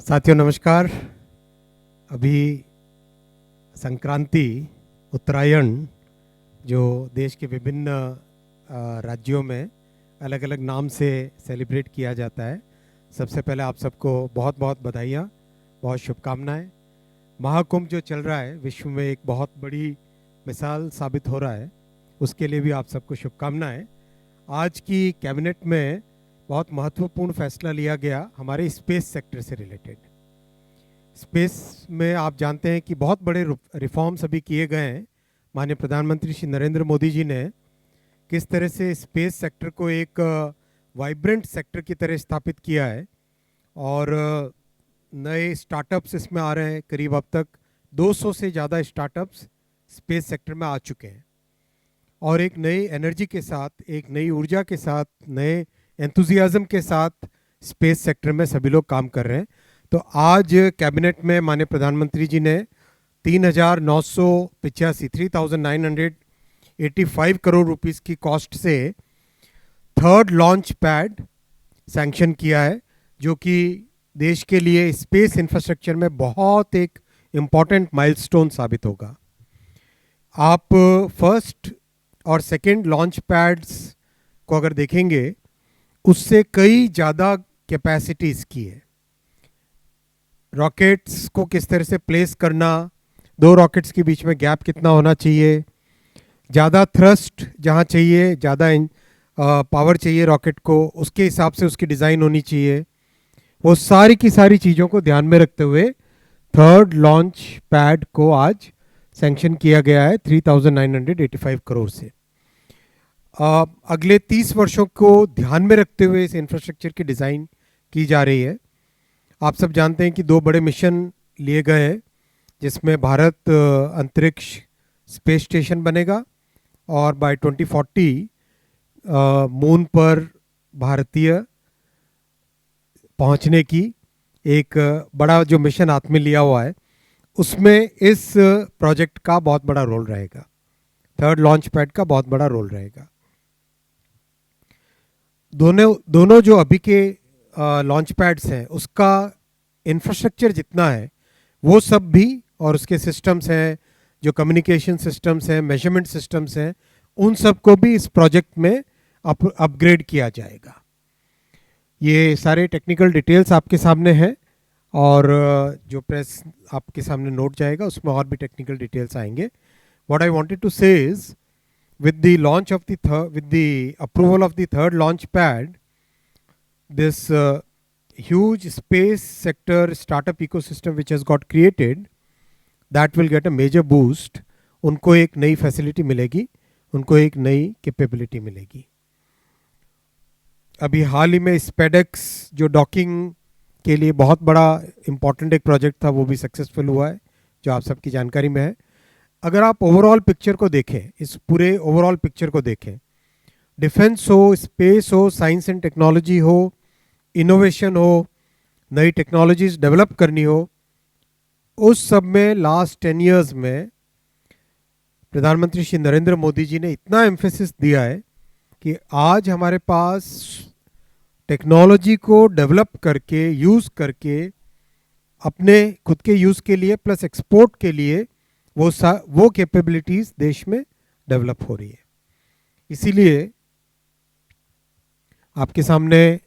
साथियों नमस्कार। अभी संक्रांति उत्तरायण जो देश के विभिन्न राज्यों में अलग अलग नाम से सेलिब्रेट किया जाता है। सबसे पहले आप सबको बहुत बहुत बधाइयाँ, बहुत शुभकामनाएं। महाकुंभ जो चल रहा है विश्व में एक बहुत बड़ी मिसाल साबित हो रहा है, उसके लिए भी आप सबको शुभकामनाएं। आज की कैबिनेट में बहुत महत्वपूर्ण फैसला लिया गया हमारे स्पेस सेक्टर से रिलेटेड। स्पेस में आप जानते हैं कि बहुत बड़े रिफॉर्म्स अभी किए गए हैं। माननीय प्रधानमंत्री श्री नरेंद्र मोदी जी ने किस तरह से स्पेस सेक्टर को एक वाइब्रेंट सेक्टर की तरह स्थापित किया है और नए स्टार्टअप्स इसमें आ रहे हैं। करीब अब तक 200 से ज़्यादा स्टार्टअप्स स्पेस सेक्टर में आ चुके हैं और एक नई एनर्जी के साथ, एक नई ऊर्जा के साथ, नए एंथुजियाज्म के साथ स्पेस सेक्टर में सभी लोग काम कर रहे हैं। तो आज कैबिनेट में माननीय प्रधानमंत्री जी ने 3,985 करोड़ रुपीस की कॉस्ट से थर्ड लॉन्च पैड सैंक्शन किया है, जो कि देश के लिए स्पेस इंफ्रास्ट्रक्चर में बहुत एक इम्पॉर्टेंट माइलस्टोन साबित होगा। आप फर्स्ट और सेकंड लॉन्च पैड्स को अगर देखेंगे, उससे कई ज़्यादा कैपेसिटी इसकी है। रॉकेट्स को किस तरह से प्लेस करना, दो रॉकेट्स के बीच में गैप कितना होना चाहिए, ज़्यादा थ्रस्ट जहाँ चाहिए, ज़्यादा पावर चाहिए रॉकेट को, उसके हिसाब से उसकी डिज़ाइन होनी चाहिए। वो सारी की सारी चीज़ों को ध्यान में रखते हुए थर्ड लॉन्च पैड को आज सैंक्शन किया गया है 3,985 करोड़ से। अगले 30 वर्षों को ध्यान में रखते हुए इस इंफ्रास्ट्रक्चर की डिज़ाइन की जा रही है। आप सब जानते हैं कि दो बड़े मिशन लिए गए हैं, जिसमें भारत अंतरिक्ष स्पेस स्टेशन बनेगा और बाय 2040 मून पर भारतीय पहुंचने की एक बड़ा जो मिशन हाथ में लिया हुआ है, उसमें इस प्रोजेक्ट का बहुत बड़ा रोल रहेगा। थर्ड लॉन्च पैड का बहुत बड़ा रोल रहेगा। दोनों जो अभी के लॉन्च पैड्स हैं, उसका इंफ्रास्ट्रक्चर जितना है वो सब भी, और उसके सिस्टम्स हैं, जो कम्युनिकेशन सिस्टम्स हैं, मेजरमेंट सिस्टम्स हैं, उन सब को भी इस प्रोजेक्ट में अपग्रेड किया जाएगा। ये सारे टेक्निकल डिटेल्स आपके सामने हैं और जो प्रेस आपके सामने नोट जाएगा उसमें और भी टेक्निकल डिटेल्स आएंगे। व्हाट आई वांटेड टू से is, with the launch of with the approval of the third launch pad, this huge space sector startup ecosystem which has got created, that will get a major boost. उनको एक नई facility मिलेगी, उनको एक नई capability मिलेगी। अभी हाल ही में स्पेडेक्स जो डॉकिंग के लिए बहुत बड़ा इम्पॉर्टेंट एक प्रोजेक्ट था, वो भी सक्सेसफुल हुआ है, जो आप सबकी जानकारी में है। अगर आप ओवरऑल पिक्चर को देखें, इस पूरे ओवरऑल पिक्चर को देखें, डिफेंस हो, स्पेस हो, साइंस एंड टेक्नोलॉजी हो, इनोवेशन हो, नई टेक्नोलॉजीज डेवलप करनी हो, उस सब में लास्ट 10 इयर्स में प्रधानमंत्री श्री नरेंद्र मोदी जी ने इतना एम्फेसिस दिया है कि आज हमारे पास टेक्नोलॉजी को डेवलप करके, यूज़ करके, अपने खुद के यूज़ के लिए प्लस एक्सपोर्ट के लिए वो कैपेबिलिटीज देश में डेवलप हो रही है। इसीलिए आपके सामने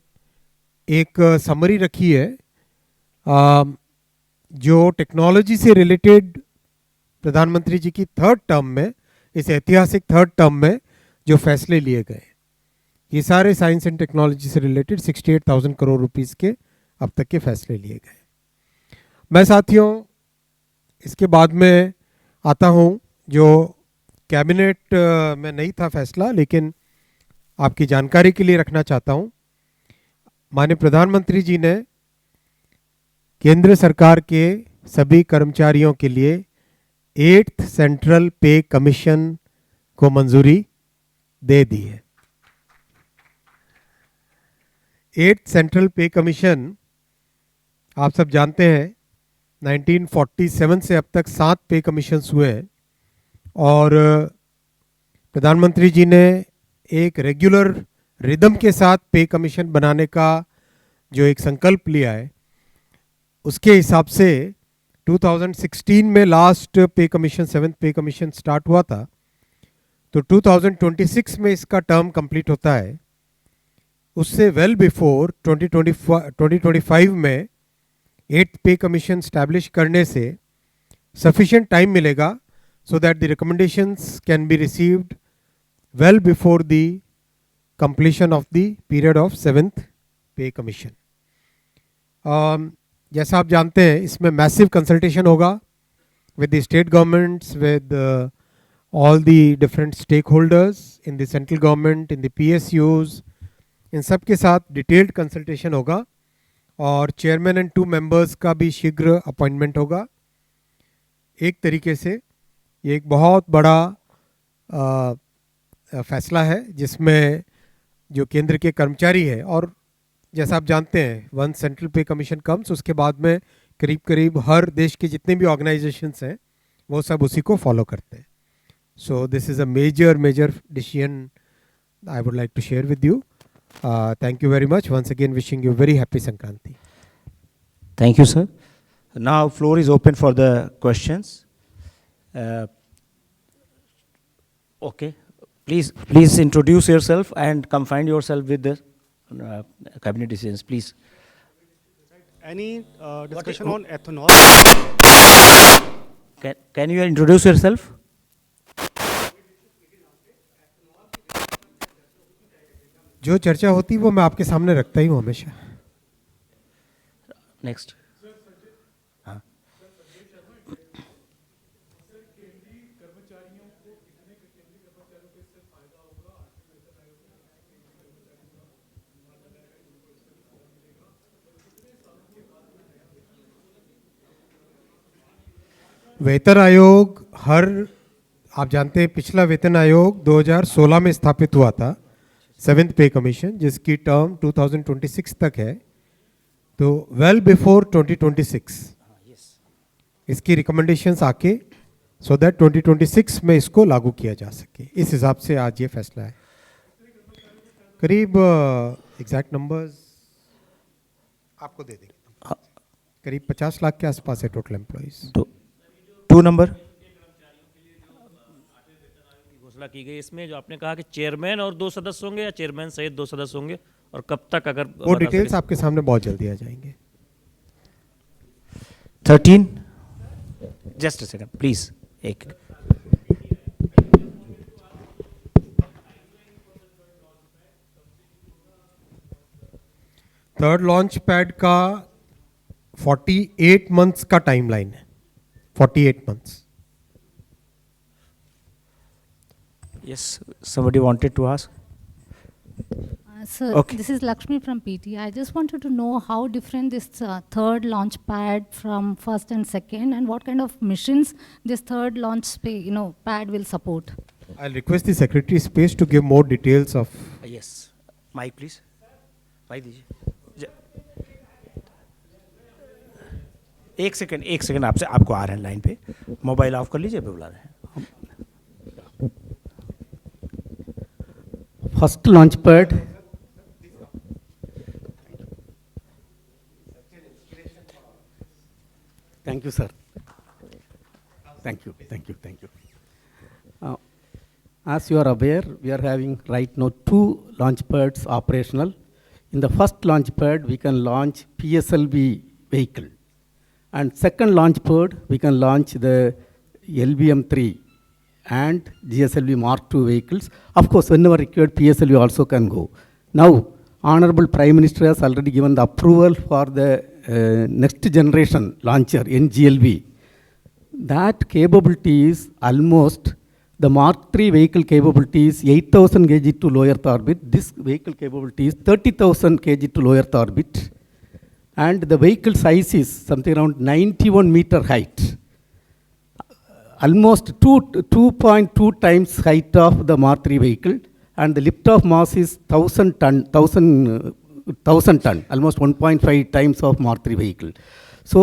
एक समरी रखी है जो टेक्नोलॉजी से रिलेटेड प्रधानमंत्री जी की थर्ड टर्म में, इस ऐतिहासिक थर्ड टर्म में जो फैसले लिए गए, ये सारे साइंस एंड टेक्नोलॉजी से रिलेटेड 68,000 करोड़ रुपीस के अब तक के फैसले लिए गए। मैं साथियों इसके बाद में आता हूँ, जो कैबिनेट में नहीं था फैसला, लेकिन आपकी जानकारी के लिए रखना चाहता हूँ। माननीय प्रधानमंत्री जी ने केंद्र सरकार के सभी कर्मचारियों के लिए 8th सेंट्रल पे कमीशन को मंजूरी दे दी है। 8th सेंट्रल पे कमीशन आप सब जानते हैं 1947 से अब तक 7 पे कमीशंस हुए हैं और प्रधानमंत्री जी ने एक रेगुलर रिदम के साथ पे कमीशन बनाने का जो एक संकल्प लिया है, उसके हिसाब से 2016 में लास्ट पे कमीशन 7th पे कमीशन स्टार्ट हुआ था, तो 2026 में इसका टर्म कंप्लीट होता है। उससे वेल बिफोर 2025 में 8th पे कमीशन स्टैब्लिश करने से सफिशिएंट टाइम मिलेगा so that the recommendations can be received well before the completion of the period of 7th पे कमीशन। जैसा आप जानते हैं इसमें मैसिव कंसल्टेशन होगा with the state governments, with all the different stakeholders in the central government, in the PSUs, इन सब के साथ डिटेल्ड कंसल्टेशन होगा और चेयरमैन एंड 2 मेंबर्स का भी शीघ्र अपॉइंटमेंट होगा। एक तरीके से ये एक बहुत बड़ा फैसला है जिसमें जो केंद्र के कर्मचारी हैं, और जैसा आप जानते हैं वन सेंट्रल पे कमीशन कम्स, उसके बाद में करीब करीब हर देश के जितने भी ऑर्गेनाइजेशंस हैं वो सब उसी को फॉलो करते हैं। So this is a major decision I would like to share with you. Thank you very much. Once again, wishing you very happy Sankranti. Thank you, sir. Now, floor is open for the questions. Okay. Please introduce yourself and confine yourself with the cabinet decisions, please. Any discussion on ethanol? Can you introduce yourself? जो चर्चा होती है वो मैं आपके सामने रखता ही हूँ हमेशा। नेक्स्ट। हाँ। वेतन आयोग आप जानते हैं पिछला वेतन आयोग 2016 में स्थापित हुआ था, 7th पे कमीशन, जिसकी टर्म 2026 तक है। तो वेल बिफोर 2026 इसकी रिकमेंडेशंस आके सो दैट 2026 में इसको लागू किया जा सके, इस हिसाब से आज ये फैसला है। करीब एग्जैक्ट नंबर्स आपको दे देंगे, करीब 50 लाख के आसपास है टोटल एम्प्लॉइज। 2 नंबर की गई इसमें जो आपने कहा कि चेयरमैन और 2 सदस्य होंगे या चेयरमैन सहित 2 सदस्य होंगे, और कब तक, अगर वो डिटेल्स आपके सामने बहुत जल्दी आ जाएंगे। 13 जस्ट अ सेकंड प्लीज। एक थर्ड लॉन्च पैड का 48 मंथ्स का टाइमलाइन है, 48 months. Yes, somebody wanted to ask. Sir, Okay. This is Lakshmi from PT. I just wanted to know how different this third launch pad from first and second, and what kind of missions this third launch pad will support. I'll request the Secretary Space to give more details of. Yes, mic please. Mic दीजिए। एक second आपको आ रहे हैं line पे, mobile of कर लीजिए, बुला रहे हैं। First launch pad. Thank you, sir. Thank you. As you are aware, we are having right now 2 launch pads operational. In the first launch pad, we can launch PSLV vehicle. And second launch pad, we can launch the LBM-3 and GSLV Mark II vehicles. Of course, whenever required, PSLV also can go. Now, Honorable Prime Minister has already given the approval for the next generation launcher, NGLV. That capability is almost, the Mark III vehicle capability is 8,000 kg to low Earth orbit. This vehicle capability is 30,000 kg to low Earth orbit. And the vehicle size is something around 91 meter height. Almost 2.2 times height of the Mark III vehicle, and the lift-off mass is 1,000 ton, almost 1.5 times of Mark III vehicle. So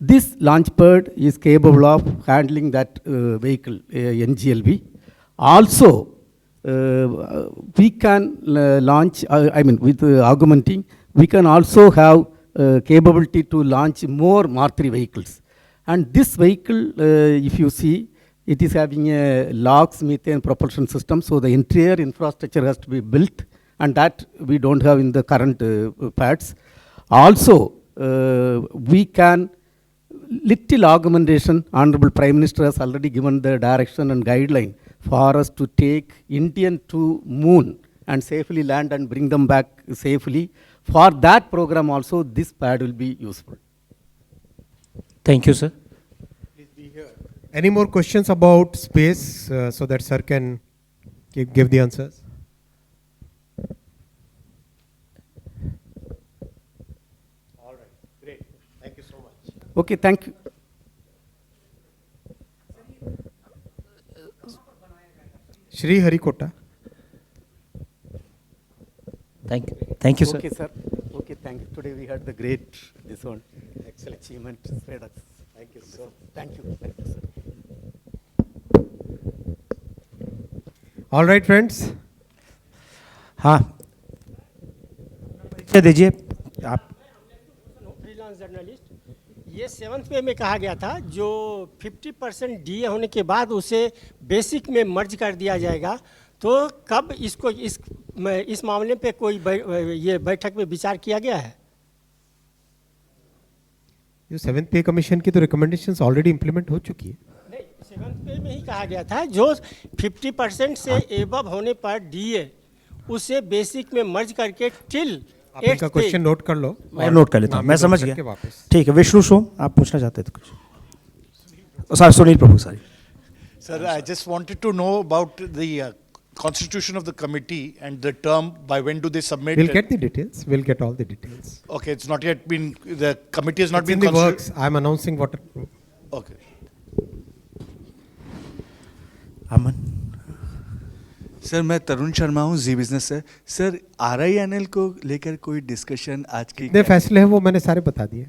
this launch pad is capable of handling that vehicle, NGLV. Also, we can launch, with augmenting, we can also have capability to launch more Mark III vehicles. And this vehicle, if you see, it is having a LOX methane propulsion system, so the interior infrastructure has to be built, and that we don't have in the current pads. Also, we can little augmentation. Honorable Prime Minister has already given the direction and guideline for us to take Indian to moon and safely land and bring them back safely. For that program also, this pad will be useful. Thank you, sir. Any more questions about space so that sir can give the answers? All right, great. Thank you so much. Okay, thank you. Shri Harikota. Thank you, sir. Okay, sir. Okay, thank you. Today we had the great, this one, excellent achievement. Thank you, sir. Thank you, sir. All right, friends. हाँ, परिचय दीजिए आप। Freelance journalist, ये 7th पे में कहा गया था जो 50% डीए होने के बाद उसे बेसिक में मर्ज कर दिया जाएगा, तो कब इसको इस मामले पे कोई ये बैठक में विचार किया गया है? जो 7th पे कमीशन की तो रिकमेंडेशंस ऑलरेडी इंप्लीमेंट हो चुकी है। नहीं, 7th पे में ही कहा गया था जो 50% से एबव होने पर डीए उसे बेसिक में मर्ज करके टिल आप इनका क्वेश्चन नोट कर लो। मैं नोट कर लेता हूँ, मैं समझ गया। वापस। ठीक है, विष्णु सोम, आप पूछना चाहते थे कुछ? Sir, Sunil Prabhu, sorry. Sir, I just wanted to know about the constitution of the committee and the term, by when do they submit? We'll get the details. We'll get all the details. Okay, it's not yet been, the committee has not It's been in the constituted. works. I'm announcing what. Okay. Aman. Sir, मैं तरुण शर्मा हूँ, जी business से। Sir, RINL को लेकर कोई discussion आज की? कितने फैसले हैं वो मैंने सारे बता दिए।